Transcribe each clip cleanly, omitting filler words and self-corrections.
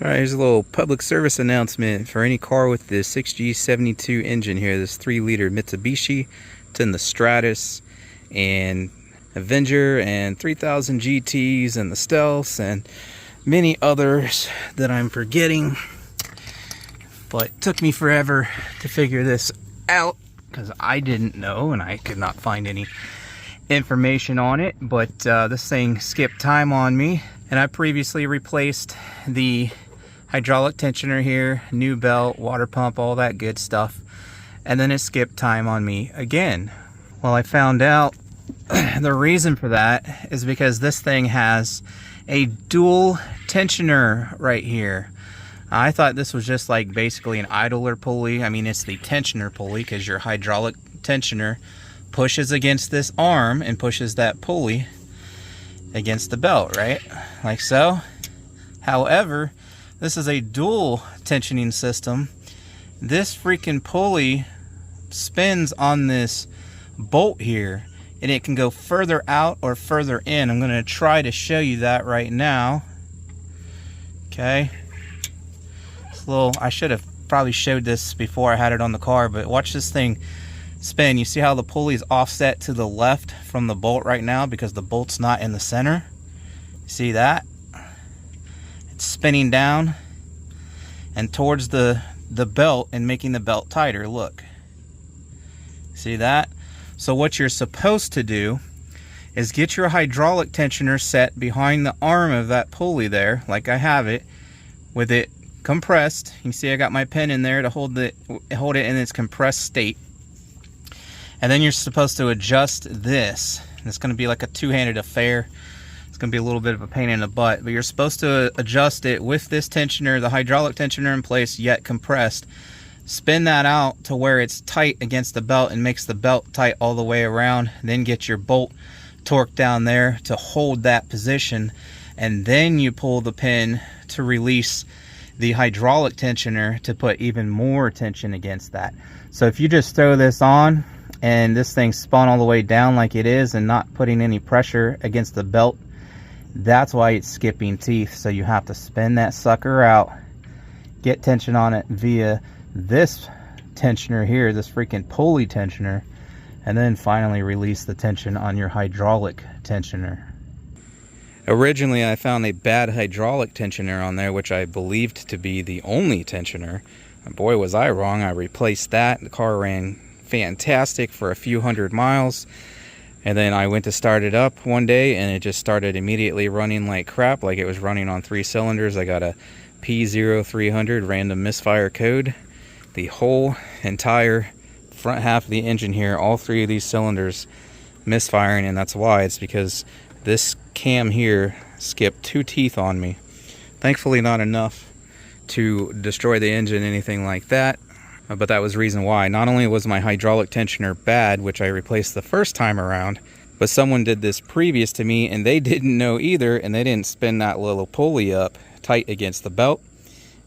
Alright, here's a little public service announcement for any car with the 6G72 engine here. This 3-liter Mitsubishi. It's in the Stratus and Avenger and 3000 GTs and the Stealths and many others that I'm forgetting. But it took me forever to figure this out because I didn't know and I could not find any information on it. But this thing skipped time on me, and I previously replaced the hydraulic tensioner here, new belt, water pump, all that good stuff, and then it skipped time on me again. Well, I found out the reason for that is because this thing has a dual tensioner right here. I thought this was just like basically an idler pulley. I mean, it's the tensioner pulley because your hydraulic tensioner pushes against this arm and pushes that pulley against the belt, right? Like so. However, this is a dual tensioning system. This freaking pulley spins on this bolt here, and it can go further out or further in. I'm going to try to show you that right now. Okay. It's a little, I should have probably showed this before I had it on the car, but watch this thing spin. You see how the pulley is offset to the left from the bolt right now because the bolt's not in the center? See that? It's spinning down and towards the belt and making the belt tighter. Look. See that? So what you're supposed to do is get your hydraulic tensioner set behind the arm of that pulley there, like I have it, with it compressed. You can see I got my pin in there to hold it in its compressed state. And then you're supposed to adjust this. It's going to be like a two-handed affair. It's going to be a little bit of a pain in the butt, but you're supposed to adjust it with this tensioner, the hydraulic tensioner in place, yet compressed. Spin that out to where it's tight against the belt and makes the belt tight all the way around. Then get your bolt torqued down there to hold that position, and then you pull the pin to release the hydraulic tensioner to put even more tension against that. So if you just throw this on and this thing spun all the way down like it is and not putting any pressure against the belt, that's why it's skipping teeth. So you have to spin that sucker out, get tension on it via this tensioner here, this freaking pulley tensioner, and then finally release the tension on your hydraulic tensioner. Originally I found a bad hydraulic tensioner on there, which I believed to be the only tensioner. And boy was I wrong. I replaced that. The car ran fantastic for a few hundred miles, and then I went to start it up one day and it just started immediately running like crap, like it was running on 3 cylinders. I got a P0300 random misfire code. The whole entire front half of the engine here, all 3 of these cylinders misfiring, and that's why. It's because this cam here skipped 2 teeth on me. Thankfully not enough to destroy the engine, anything like that. But that was the reason why. Not only was my hydraulic tensioner bad, which I replaced the first time around, but someone did this previous to me and they didn't know either, and they didn't spin that little pulley up tight against the belt,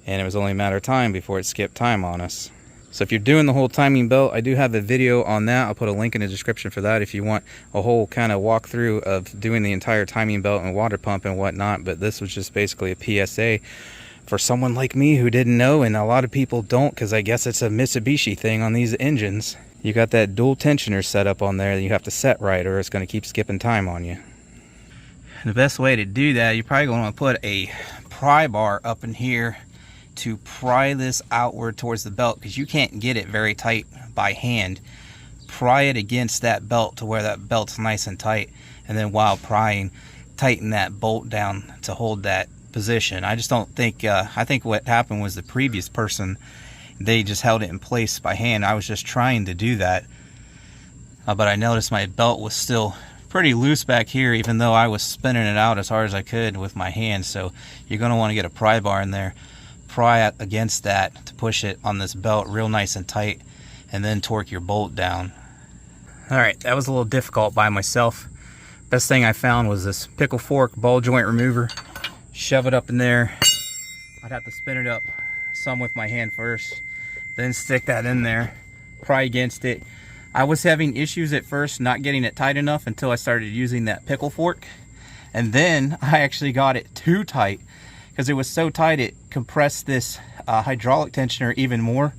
and it was only a matter of time before it skipped time on us. So if you're doing the whole timing belt, I do have a video on that. I'll put a link in the description for that if you want a whole kind of walkthrough of doing the entire timing belt and water pump and whatnot. But this was just basically a PSA for someone like me who didn't know, and a lot of people don't, because I guess it's a Mitsubishi thing on these engines. You got that dual tensioner set up on there that you have to set right, or it's going to keep skipping time on you. The best way to do that, you're probably going to put a pry bar up in here to pry this outward towards the belt, because you can't get it very tight by hand. Pry it against that belt to where that belt's nice and tight, and then while prying, tighten that bolt down to hold that position. I just don't think, I think what happened was the previous person, they just held it in place by hand. I was just trying to do that, but I noticed my belt was still pretty loose back here, even though I was spinning it out as hard as I could with my hands. So you're going to want to get a pry bar in there, pry it against that to push it on this belt real nice and tight, and then torque your bolt down. Alright, that was a little difficult by myself. Best thing I found was this pickle fork ball joint remover. Shove it up in there. I'd have to spin it up some with my hand first, then stick that in there, pry against it. I was having issues at first not getting it tight enough until I started using that pickle fork, and then I actually got it too tight because it was so tight it compressed this hydraulic tensioner even more.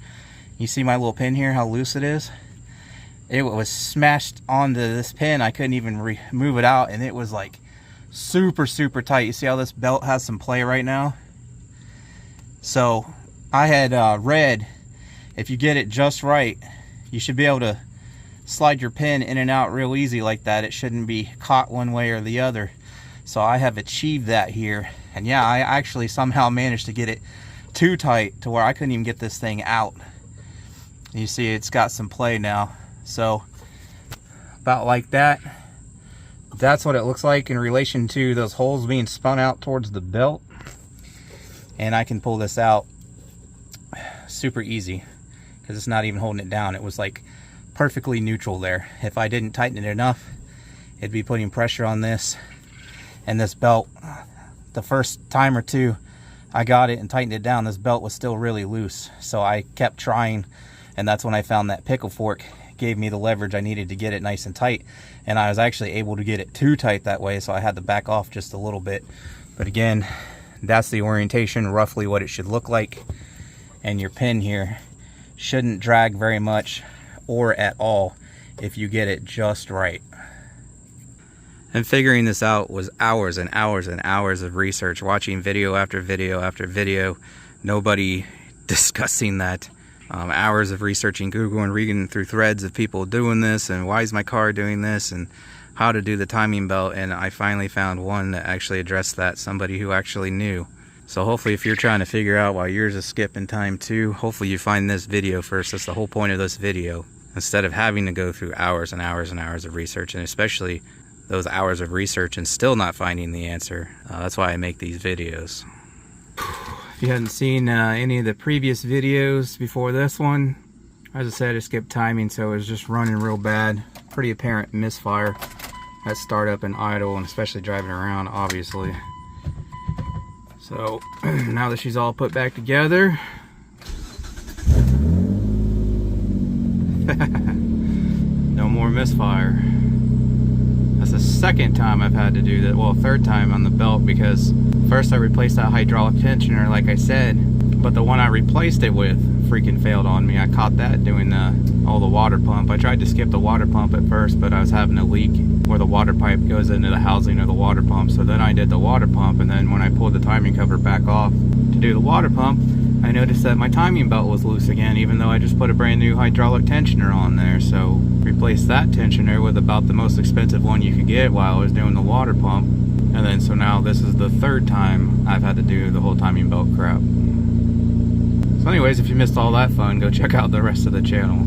You see my little pin here, how loose it is? It was smashed onto this pin. I couldn't even move it out, and it was like super tight. You see how this belt has some play right now? So I had read, if you get it just right, you should be able to slide your pin in and out real easy like that. It shouldn't be caught one way or the other. So I have achieved that here. And yeah, I actually somehow managed to get it too tight to where I couldn't even get this thing out. You see it's got some play now. So about like that. That's what it looks like in relation to those holes being spun out towards the belt. And I can pull this out super easy because it's not even holding it down. It was like perfectly neutral there. If I didn't tighten it enough, it'd be putting pressure on this. And this belt, the first time or two I got it and tightened it down, this belt was still really loose. So I kept trying, and that's when I found that pickle fork gave me the leverage I needed to get it nice and tight. And I was actually able to get it too tight that way, so I had to back off just a little bit. But again, that's the orientation, roughly what it should look like. And your pin here shouldn't drag very much or at all if you get it just right. And figuring this out was hours and hours and hours of research, watching video after video after video, nobody discussing that. Hours of researching Google and reading through threads of people doing this, and why is my car doing this, and how to do the timing belt. And I finally found one that actually addressed that, somebody who actually knew. So hopefully if you're trying to figure out why yours is skipping time too, hopefully you find this video first. That's the whole point of this video, instead of having to go through hours and hours and hours of research, and especially those hours of research and still not finding the answer. That's why I make these videos. If you hadn't seen any of the previous videos before this one, as I said, it skipped timing, so it was just running real bad. Pretty apparent misfire at startup and idle, and especially driving around, obviously. So now that she's all put back together, no more misfire. That's the second time I've had to do that. Well, third time on the belt, because first I replaced that hydraulic tensioner like I said, but the one I replaced it with freaking failed on me. I caught that doing all the water pump. I tried to skip the water pump at first, but I was having a leak where the water pipe goes into the housing of the water pump. So then I did the water pump, and then when I pulled the timing cover back off to do the water pump, I noticed that my timing belt was loose again, even though I just put a brand new hydraulic tensioner on there. So replaced that tensioner with about the most expensive one you could get while I was doing the water pump. And then so now this is the third time I've had to do the whole timing belt crap. So anyways, if you missed all that fun, go check out the rest of the channel.